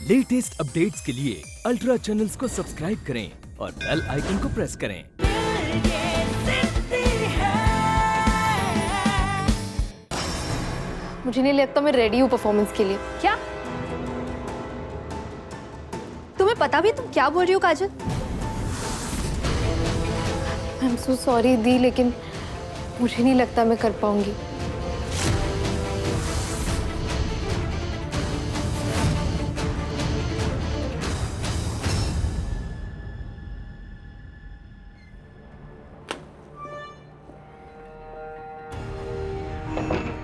Latest updates के लिए ultra channels को सब्सक्राइब करें और बेल आइकन को प्रेस करें। मुझे नहीं लगता मैं रेडी हूँ परफॉर्मेंस के लिए। क्या तुम्हें पता भी है तुम क्या बोल रही हो काजल? आई एम सो सॉरी दी, लेकिन मुझे नहीं लगता मैं कर पाऊंगी।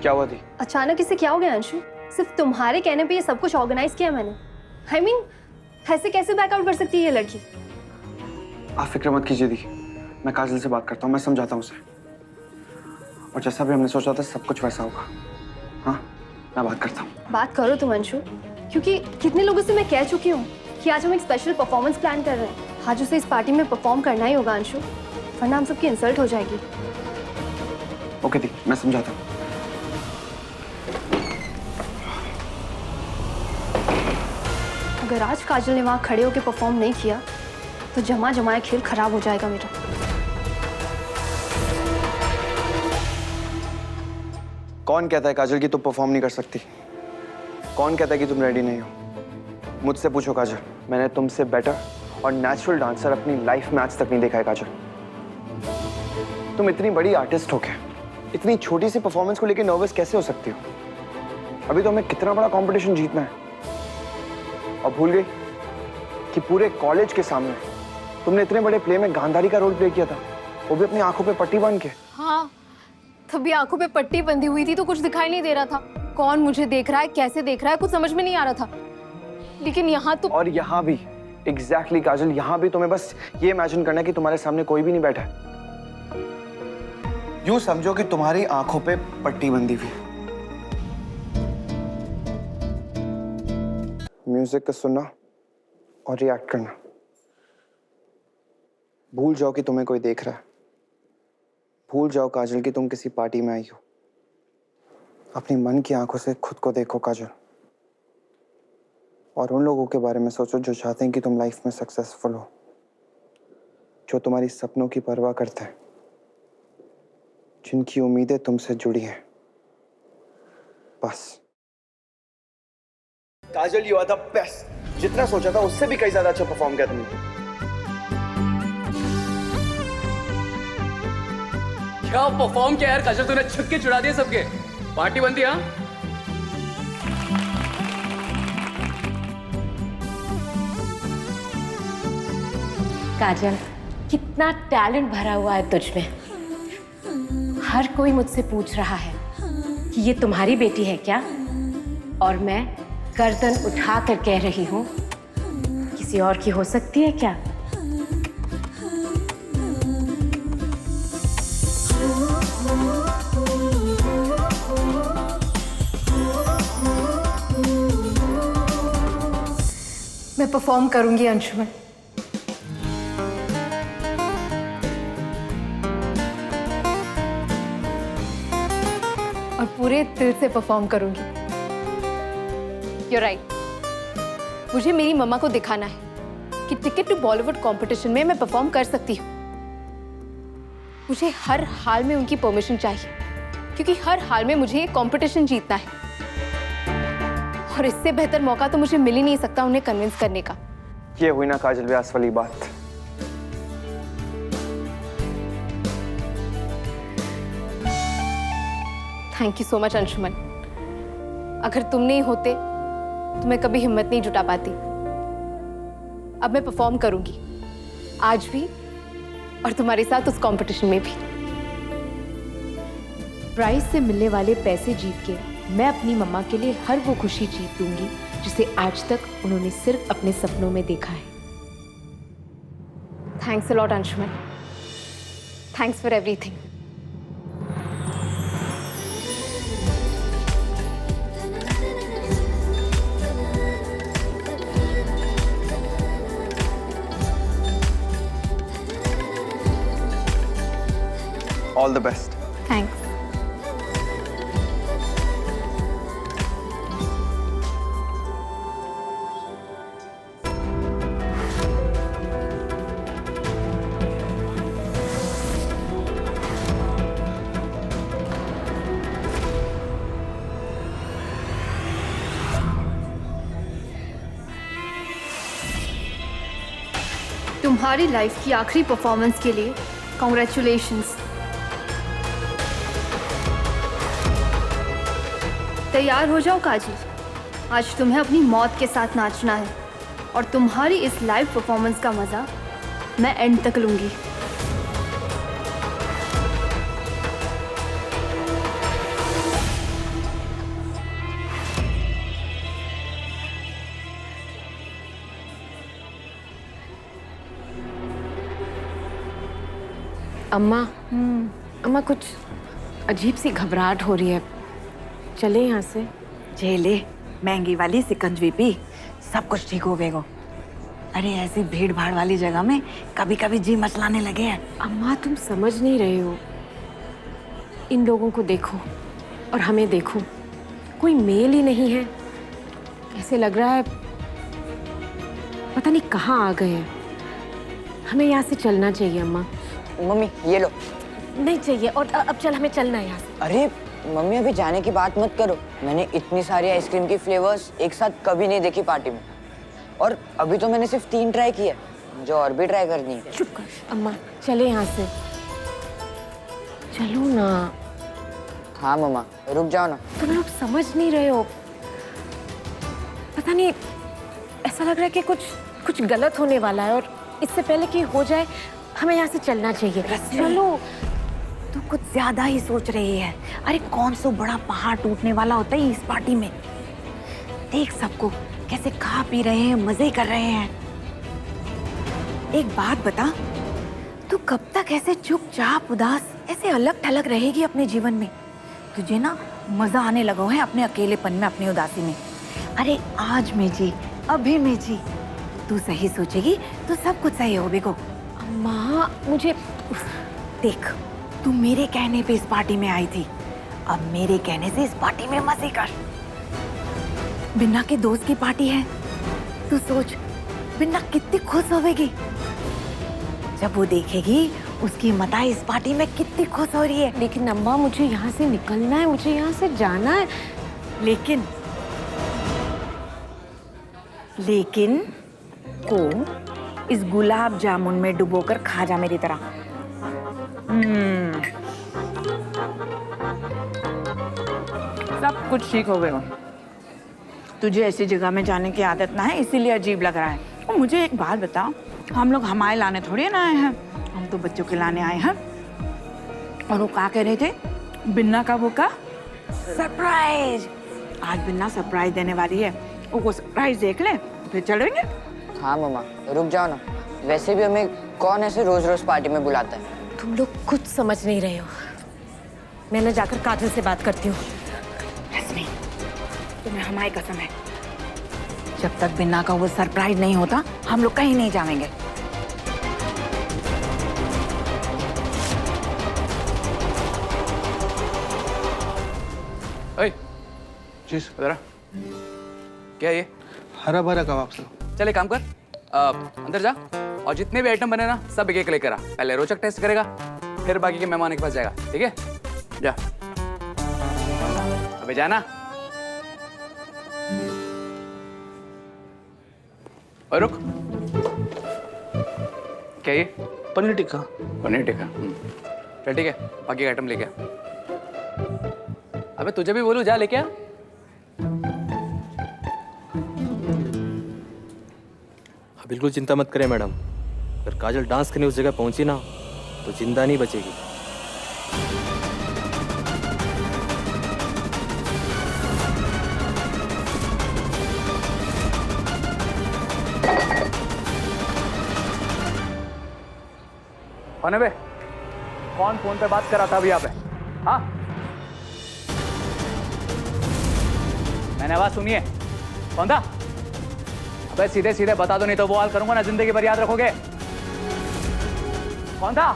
क्या हुआ थी? अचानक इसे क्या हो गया अंशु? सिर्फ तुम्हारे कहने पे ये सब कुछ ऑर्गेनाइज किया मैंने। आई मीन ऐसे कैसे बैकआउट कर सकती है ये लड़की? आप फिक्र मत कीजिए दी, मैं काजल से बात करता हूँ, मैं समझाता हूँ उसे। और जैसा भी हमने सोचा था सब कुछ वैसा होगा। हाँ, मैं बात करता हूँ। बात करो तुम अंशु, क्योंकि कितने लोगों से मैं कह चुकी हूँ कि आज हम एक स्पेशल परफॉर्मेंस प्लान कर रहे हैं। आज उसे इस पार्टी में परफॉर्म करना ही होगा अंशु, वरना हम सबकी इंसल्ट हो जाएगी। ओके दी, मैं समझाता हूँ। अगर आज काजल ने वहां खड़े होकर परफॉर्म नहीं किया तो जमा जमाया खेल खराब हो जाएगा मेरा। कौन कहता है काजल कि तुम परफॉर्म नहीं कर सकती? कौन कहता है कि तुम रेडी नहीं हो? मुझसे पूछो काजल, मैंने तुमसे बेटर और नेचुरल डांसर अपनी लाइफ में आज तक नहीं देखा है काजल। तुम इतनी बड़ी आर्टिस्ट हो के इतनी छोटी सी परफॉर्मेंस को लेकर नर्वस कैसे हो सकती हो? अभी तो हमें कितना बड़ा कंपटीशन जीतना है। और भूल गई कि पूरे कॉलेज के सामने तुमने इतने बड़े प्ले में गांधारी का रोल प्ले किया था, वो भी अपनी आंखों पे पट्टी बांध के। हाँ, तभी आंखों पे पट्टी बंधी हुई थी तो कुछ दिखाई नहीं दे रहा था। कौन मुझे देख रहा है, कैसे देख रहा है, कुछ समझ में नहीं आ रहा था। लेकिन यहाँ तो, और यहाँ भी एग्जैक्टली काजल, यहाँ भी तुम्हें बस ये इमेजिन करना है कि तुम्हारे सामने कोई भी नहीं बैठा है। यूं समझो कि तुम्हारी आंखों पे पट्टी बंधी हुई। म्यूजिक का सुनना और रिएक्ट करना। भूल जाओ कि तुम्हें कोई देख रहा है। भूल जाओ काजल कि तुम किसी पार्टी में आई हो। अपनी मन की आंखों से खुद को देखो काजल, और उन लोगों के बारे में सोचो जो चाहते हैं कि तुम लाइफ में सक्सेसफुल हो, जो तुम्हारी सपनों की परवाह करते हैं, जिनकी उम्मीदें तुमसे जुड़ी हैं। बस काजल, यू आर द बेस्ट। जितना सोचा था उससे भी कई ज्यादा अच्छा परफॉर्म किया तुमने। क्या परफॉर्म किया यार काजल, तूने छक्के छुड़ा दिए सबके। पार्टी बनती। हाँ, काजल, कितना टैलेंट भरा हुआ है तुझ में। हर कोई मुझसे पूछ रहा है कि ये तुम्हारी बेटी है क्या, और मैं गर्दन उठा कर कह रही हूँ किसी और की हो सकती है क्या? मैं परफॉर्म करूंगी अंशुमन। और पूरे दिल से परफॉर्म करूंगी। You're right. मुझे मेरी मम्मा को दिखाना है कि टिकट टू बॉलीवुड कंपटीशन में मैं परफॉर्म कर सकती हूँ। मुझे हर हाल में उनकी परमिशन चाहिए, क्योंकि हर हाल में मुझे ये कंपटीशन जीतना है। और इससे बेहतर मौका तो मुझे मिल ही नहीं सकता उन्हें कन्विंस करने का। ये हुई ना काजल व्यास वाली बात। Thank you so much Anshuman. अगर तुम नहीं होते तो मैं कभी हिम्मत नहीं जुटा पाती। अब मैं परफॉर्म करूंगी, आज भी और तुम्हारे साथ उस कंपटीशन में भी। प्राइज से मिलने वाले पैसे जीत के मैं अपनी मम्मा के लिए हर वो खुशी जीत लूंगी जिसे आज तक उन्होंने सिर्फ अपने सपनों में देखा है। Thanks a lot Anshuman. Thanks for everything. All the best. Thanks. तुम्हारी लाइफ की आखिरी परफॉर्मेंस के लिए कॉन्ग्रेचुलेशंस। तैयार हो जाओ काजल, आज तुम्हें अपनी मौत के साथ नाचना है और तुम्हारी इस लाइव परफॉर्मेंस का मजा मैं एंड तक लूंगी। अम्मा अम्मा कुछ अजीब सी घबराहट हो रही है, चले यहाँ से। झेले महंगी वाली सिकंजवी पी, सब कुछ ठीक हो गएगा। अरे ऐसी भीड़ भाड़ वाली जगह में कभी कभी जी मचलाने लगे हैं। अम्मा तुम समझ नहीं रहे हो, इन लोगों को देखो और हमें देखो, कोई मेल ही नहीं है। ऐसे लग रहा है पता नहीं कहाँ आ गए हैं। हमें यहाँ से चलना चाहिए अम्मा। मम्मी ये लो। नहीं चाहिए, और अब चल, हमें चलना है यहाँ से। अरे मम्मी अभी जाने की बात मत करो, मैंने इतनी सारी आइसक्रीम की फ्लेवर्स एक साथ कभी नहीं देखी पार्टी में, और अभी तो मैंने सिर्फ 3 ट्राई किए, मुझे और भी ट्राई करनी है। चुप कर अम्मा, चले यहाँ से, चलो ना। हाँ मम्मा रुक जाओ ना। तुम लोग समझ नहीं रहे हो, पता नहीं ऐसा लग रहा है कि कुछ गलत होने वाला है, और इससे पहले कि हो जाए हमें यहाँ से चलना चाहिए। चलो, तू कुछ ज्यादा ही सोच रही है। अरे कौन सा बड़ा पहाड़ टूटने वाला होता है इस पार्टी में। देख सबको कैसे खा पी रहे हैं, मजे कर रहे हैं। एक बात बता, तू कब तक ऐसे चुपचाप उदास ऐसे अलग थलग रहेगी अपने जीवन में? तुझे ना मजा आने लगा है अपने अकेलेपन में, अपनी उदासी में। अरे आज में जी, अभी में जी, तू सही सोचेगी तो सब कुछ सही हो बेगो। अम्मा मुझे देख, तू मेरे कहने पे इस पार्टी में आई थी, अब मेरे कहने से इस पार्टी में मजे कर। बिन्ना के दोस्त की पार्टी है, तू सोच बिन्ना कितनी खुश होगी जब वो देखेगी उसकी माता इस पार्टी में कितनी खुश हो रही है। लेकिन अम्मा मुझे यहाँ से निकलना है, मुझे यहाँ से जाना है। लेकिन को इस गुलाब जामुन में डुबोकर खा जा मेरी तरह। सब कुछ ठीक हो गया। तुझे ऐसी जगह में जाने की आदत ना है, इसीलिए अजीब लग रहा है। और मुझे एक बात बता, हम लोग हमारे लाने थोड़ी ना आए हैं, हम तो बच्चों के लाने आए हैं। और वो क्या कह रहे थे, बिन्ना का वो का सरप्राइज। आज बिन्ना सरप्राइज देने वाली है, वो सरप्राइज देख ले फिर चलेंगे। हाँ मम्मा रुक जाओ ना, वैसे भी हमें कौन ऐसे रोज रोज पार्टी में बुलाता है। तुम लोग कुछ समझ नहीं रहे हो। मैं ना जाकर काजल से बात करती हूँ। रश्मि, तुम्हें हमारी कसम है, जब तक बिन्ना का वो सरप्राइज नहीं होता हम लोग कहीं नहीं जाएंगे। जी इधर क्या ये हरा भरा कबाब सर। चल एक काम कर, अंदर जा और जितने भी आइटम बने ना सब एक एक लेकर आ। पहले रोचक टेस्ट करेगा, फिर बाकी के मेहमान के पास जाएगा, ठीक है? जा अबे जाना। और रुक, क्या ये? पनीर टिक्का। पनीर टिक्का, चल ठीक है, बाकी का आइटम लेके आ। अबे तुझे भी बोलूं, जा लेके आ। बिल्कुल चिंता मत करें मैडम, अगर काजल डांस करने उस जगह पहुंची ना तो जिंदा नहीं बचेगी। कौन है बे? कौन फोन पे बात कर रहा था अभी यहाँ पे? हाँ मैंने आवाज सुनी है, कौन था? अबे सीधे सीधे बता दो, नहीं तो वो हाल करूंगा ना जिंदगी भर याद रखोगे। कौन था?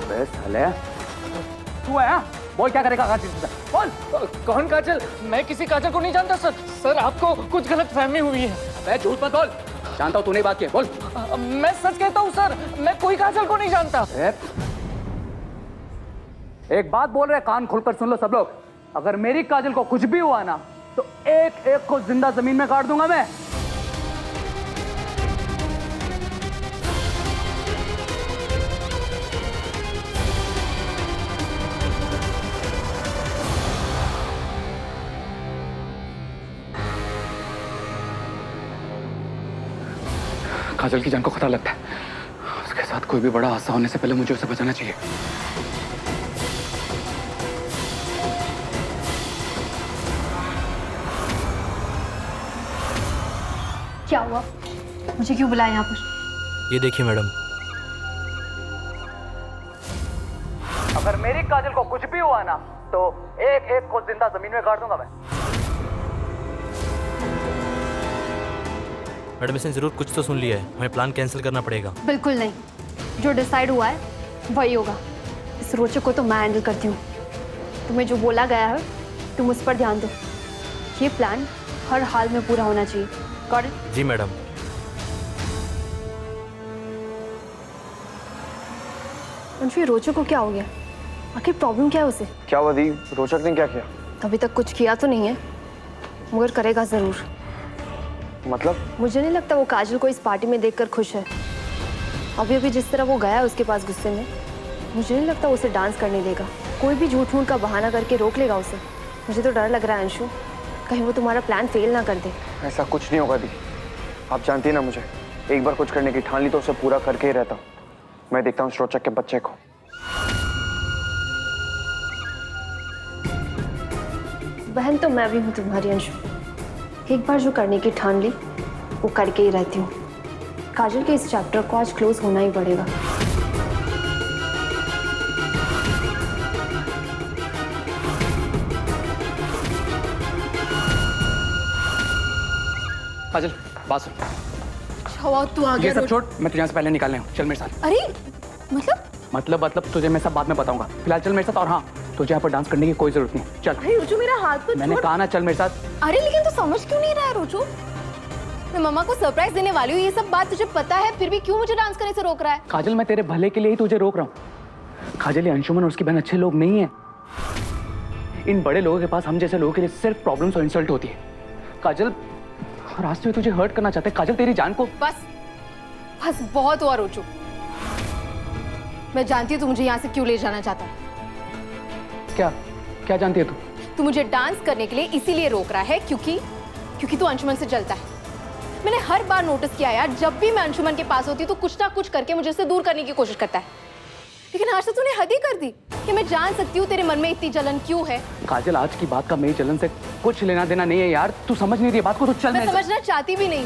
बे साले तू है? बोल क्या करेगा काजल? बोल। कौन काजल? मैं किसी काजल को नहीं जानता सर। सर आपको कुछ गलत फहमी हुई है। अबे झूठ मत बोल, जानता हूँ तूने बात की, बोल। मैं सच कहता हूँ सर, मैं कोई काजल को नहीं जानता। एक बात बोल रहे, कान खोलकर सुन लो सब लोग। अगर मेरी काजल को कुछ भी हुआ ना तो एक एक को जिंदा जमीन में काट दूंगा मैं। काजल की जान को खतरा लगता है। उसके साथ कोई भी बड़ा हादसा होने से पहले मुझे उसे बचाना चाहिए। क्या हुआ? मुझे क्यों बुलाया यहाँ पर? ये देखिए मैडम, अगर मेरी काजल को कुछ भी हुआ ना तो एक एक को जिंदा जमीन में काट दूंगा मैं। मैडम इसने जरूर कुछ तो सुन लिया है, हमें प्लान कैंसिल करना पड़ेगा। बिल्कुल नहीं, जो डिसाइड हुआ है वही होगा। इस रोचक को तो मैं हैंडल करती हूँ। तुम्हें जो बोला गया है तुम उस पर ध्यान दो। ये प्लान हर हाल में पूरा होना चाहिए। Got it? जी मैडम। अंशु, रोचक को क्या हो गया? आखिर प्रॉब्लम क्या है उसे? क्या हुआ दी? रोचक ने क्या किया? अभी तक कुछ किया तो नहीं है, मगर करेगा जरूर। मतलब? मुझे नहीं लगता वो काजल को इस पार्टी में देखकर खुश है। अभी अभी जिस तरह वो गया उसके पास गुस्से में, मुझे नहीं लगता उसे डांस करने देगा। कोई भी झूठ मूठ का बहाना करके रोक लेगा उसे। मुझे तो डर लग रहा है अंशु, कहीं वो तुम्हारा प्लान फेल ना कर दे। ऐसा कुछ नहीं होगा दी, आप जानती है ना मुझे, एक बार कुछ करने की ठान ली तो उसे पूरा करके ही रहता हूँ। मैं देखता हूँ रोचक के बच्चे को। बहन तो मैं भी हूँ तुम्हारी अंशु, एक बार जो करने की ठान ली वो करके ही रहती हूँ। काजल के इस चैप्टर को आज क्लोज होना ही पड़ेगा। काजल बात सुन। छवा तू आ गया। ये सब छोड़, मैं तुझे यहाँ से पहले निकालने हूँ। चल मेरे साथ। अरे मतलब तुझे मैं सब बाद में बताऊंगा। फिलहाल चल मेरे साथ। और हाँ, तुझे यहाँ पर डांस करने की कोई जरूरत नहीं। चल। अरे रोजू मेरा हाथ तो मैंने कहा ना चल मेरे साथ। अरे लेकिन तू समझ क्यों नहीं रहा है रोजू? मैं मम्मा को सरप्राइज देने वाली हूँ, ये सब बात तुझे पता है, फिर भी क्यों मुझे डांस करने से रोक रहा है? काजल मैं तेरे भले के लिए ही तुझे रोक रहा हूँ। काजल ये अंशुमन और उसकी बहन अच्छे लोग नहीं है। इन बड़े लोगों के पास हम जैसे लोगों के लिए सिर्फ प्रॉब्लम्स और इंसल्ट होती है। काजल रास्ते में तुझे हर्ट करना चाहते हैं। काजल तेरी जान को। बस बहुत हुआ रोजू। मैं जानती हूँ तू मुझे यहाँ से क्यों ले जाना चाहता है। क्या जानती है तू? तू मुझे डांस करने के लिए इसीलिए रोक रहा है क्योंकि तू अंशुमन से जलता है। मैंने हर बार नोटिस किया यार, जब भी मैं अंशुमन के पास होती हूँ तो कुछ ना कुछ करके मुझे उससे दूर करने की कोशिश करता है। लेकिन आज तो तूने हद ही कर दी कि मैं जान सकती हूँ तेरे मन में इतनी जलन क्यों है। काजल आज की बात का मेरी जलन से कुछ लेना देना नहीं है यार। तू समझ नहीं रही बात को तो चल। मैं समझना चाहती भी नहीं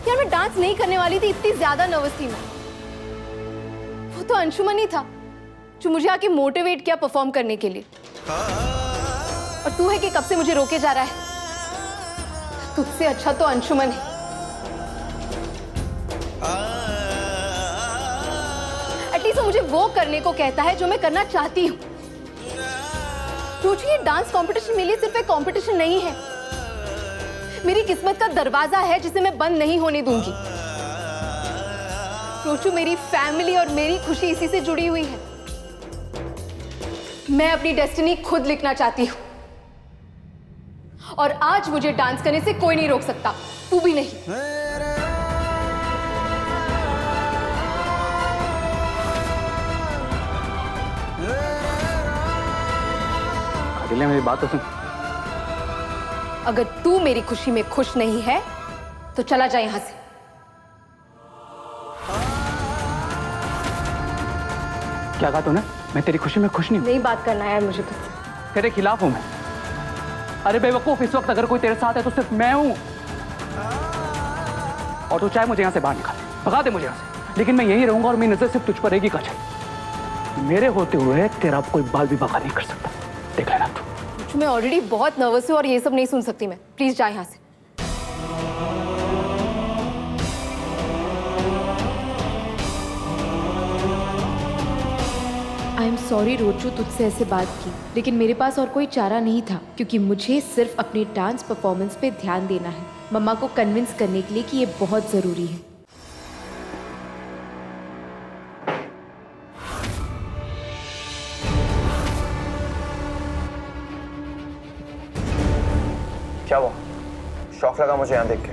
यार। मैं डांस नहीं करने वाली थी, इतनी ज्यादा नर्वस थी मैं। वो तो अंशुमन ही था जो मुझे आके मोटिवेट किया परफॉर्म करने के लिए। और तू है कि कब से मुझे रोके जा रहा है। तुझसे अच्छा तो अंशुमन है। एटलीस्ट वो मुझे वो करने को कहता है जो मैं करना चाहती हूँ। ये डांस कंपटीशन मेरे लिए सिर्फ एक कंपटीशन नहीं है, मेरी किस्मत का दरवाजा है जिसे मैं बंद नहीं होने दूंगी। रोचू, मेरी फैमिली और मेरी खुशी इसी से जुड़ी हुई है। मैं अपनी डेस्टिनी खुद लिखना चाहती हूँ और आज मुझे डांस करने से कोई नहीं रोक सकता, तू भी नहीं। काजल मेरी बात तो सुन। अगर तू मेरी खुशी में खुश नहीं है तो चला जा यहां से। क्या कहा तूने? मैं तेरी खुशी में खुश नहीं हूं। नहीं बात करना है मुझे तुझसे। तेरे खिलाफ हूं मैं। अरे बेवकूफ, इस वक्त अगर कोई तेरे साथ है तो सिर्फ मैं हूं। और तू चाहे मुझे यहां से बाहर निकाल, भगा दे मुझे यहां से, लेकिन मैं यहीं रहूंगा और मेरी नजर सिर्फ तुझ पर रहेगी। काजल, मेरे होते हुए तेरा कोई बाल भी बगा नहीं कर सकता, देख लेना तू। मैं ऑलरेडी बहुत नर्वस हूँ और ये सब नहीं सुन सकती मैं। प्लीज जा यहाँ से। आई एम सॉरी रोचू, तुझसे ऐसे बात की, लेकिन मेरे पास और कोई चारा नहीं था क्योंकि मुझे सिर्फ अपनी डांस परफॉर्मेंस पे ध्यान देना है, मम्मा को कन्विंस करने के लिए कि ये बहुत ज़रूरी है। क्या हुआ? शौक लगा मुझे यहाँ देख के।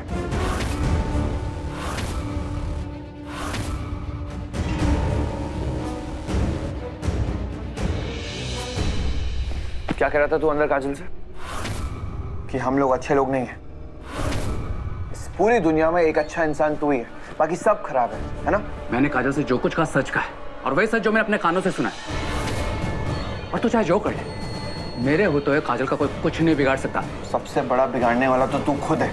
क्या कह रहा था तू अंदर काजल से? कि हम लोग अच्छे लोग नहीं हैं। इस पूरी दुनिया में एक अच्छा इंसान तू ही है, बाकी सब खराब है ना? मैंने काजल से जो कुछ कहा सच कहा है, और वही सच जो मैं अपने कानों से सुना है। और तू चाहे जो कर ले, मेरे होते हुए काजल का कोई कुछ नहीं बिगाड़ सकता। सबसे बड़ा बिगाड़ने वाला तो तू खुद है।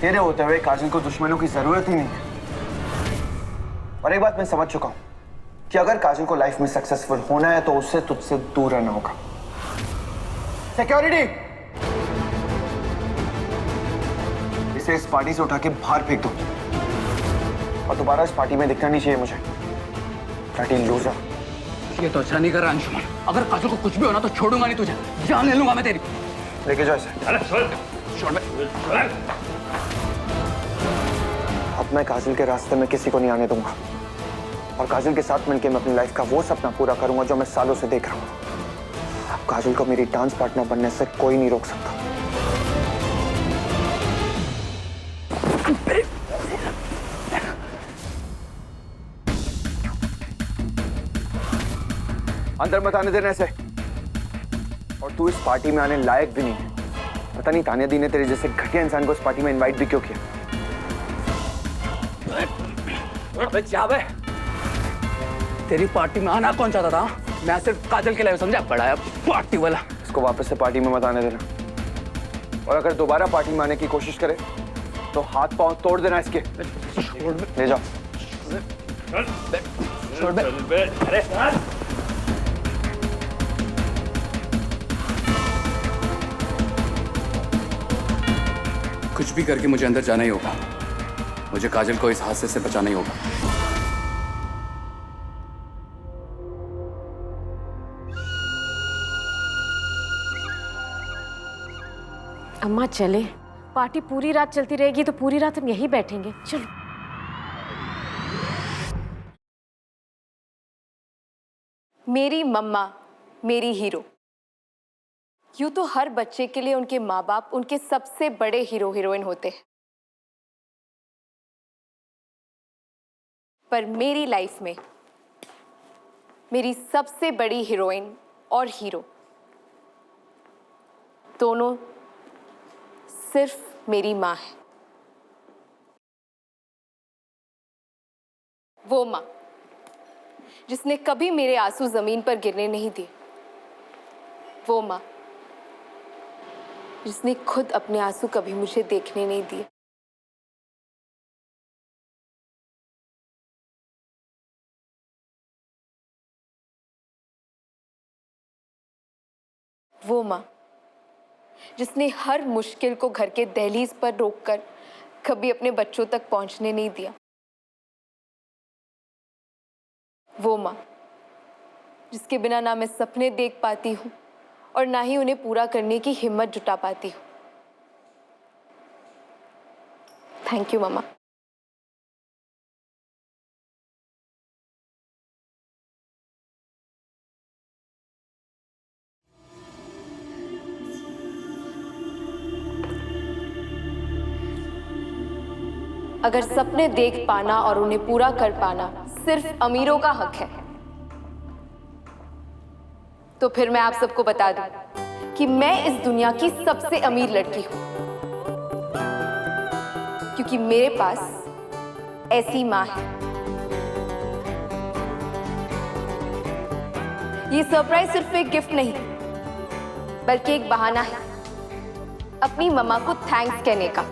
तेरे होते हुए काजल को दुश्मनों की जरूरत ही नहीं है। और एक बात मैं समझ चुका हूं कि अगर काजल को लाइफ में सक्सेसफुल होना है तो उससे तुझसे दूर रहना होगा। सिक्योरिटी, इसे इस पार्टी से उठा के बाहर फेंक दो और दोबारा इस पार्टी में दिखना नहीं चाहिए मुझे। Party loser. ये तो अच्छा नहीं कर रहा अंशुमन। अगर काजल को कुछ भी होना तो छोड़ूंगा नहीं तुझे, जान ले लूंगा मैं तेरी। लेके जाओ इसे। अब मैं काजल के रास्ते में किसी को नहीं आने दूंगा, और काजल के साथ मिलकर मैं अपनी लाइफ का वो सपना पूरा करूंगा जो मैं सालों से देख रहा हूं। अब काजल को मेरी डांस पार्टनर बनने से कोई नहीं रोक सकता। अंदर मत आने देना ऐसे। और तू इस पार्टी में आने लायक भी नहीं है। पता नहीं तानिया दी ने तेरे जैसे घटिया इंसान को इस पार्टी में इनवाइट भी क्यों किया। जावे, तेरी पार्टी में आना कौन चाहता था? मैं सिर्फ काजल के लिए समझा, बड़ा है पार्टी वाला। इसको वापस से पार्टी में मत आने देना, और अगर दोबारा पार्टी में आने की कोशिश करे तो हाथ पांव तोड़ देना इसके। ले जाओ। छोड़ बे। अरे कुछ भी करके मुझे अंदर जाना ही होगा। मुझे काजल को इस हादसे से बचाना ही होगा। अम्मा चले, पार्टी पूरी रात चलती रहेगी तो पूरी रात हम यहीं बैठेंगे। चलो। मेरी मम्मा मेरी हीरो। यूं तो हर बच्चे के लिए उनके माँ बाप उनके सबसे बड़े हीरो हीरोइन होते हैं, पर मेरी लाइफ में मेरी सबसे बड़ी हीरोइन और हीरो दोनों सिर्फ मेरी माँ है। वो माँ जिसने कभी मेरे आंसू जमीन पर गिरने नहीं दिए। वो माँ जिसने खुद अपने आंसू कभी मुझे देखने नहीं दिए। वो माँ जिसने हर मुश्किल को घर के दहलीज पर रोककर कभी अपने बच्चों तक पहुंचने नहीं दिया। वो माँ जिसके बिना ना मैं सपने देख पाती हूँ और ना ही उन्हें पूरा करने की हिम्मत जुटा पाती हूँ। थैंक यू मम्मा। अगर सपने देख पाना और उन्हें पूरा कर पाना सिर्फ अमीरों का हक है, तो फिर मैं आप सबको बता दूं कि मैं इस दुनिया की सबसे अमीर लड़की हूं, क्योंकि मेरे पास ऐसी मां है। ये सरप्राइज सिर्फ एक गिफ्ट नहीं, बल्कि एक बहाना है अपनी मम्मा को थैंक्स कहने का।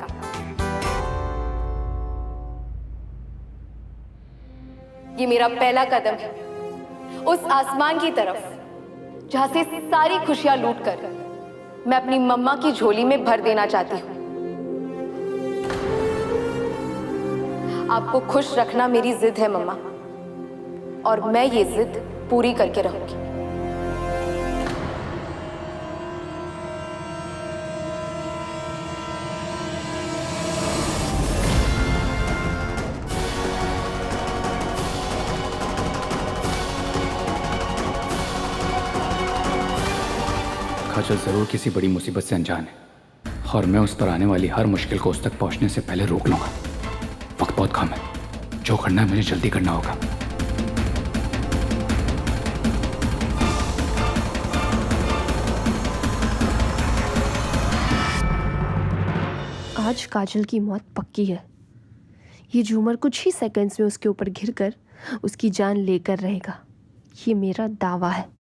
ये मेरा पहला कदम है उस आसमान की तरफ जहां से सारी खुशियां लूटकर मैं अपनी मम्मा की झोली में भर देना चाहती हूं। आपको खुश रखना मेरी जिद है मम्मा, और मैं ये जिद पूरी करके रहूंगी। काजल जरूर किसी बड़ी मुसीबत से अनजान है। और मैं उस पर आने वाली हर मुश्किल को उस तक पहुंचने से पहले रोक लूंगा। वक्त बहुत कम है, जो करना है मुझे जल्दी करना होगा। आज काजल की मौत पक्की है। ये झूमर कुछ ही सेकंड्स में उसके ऊपर घिरकर उसकी जान लेकर रहेगा। ये मेरा दावा है।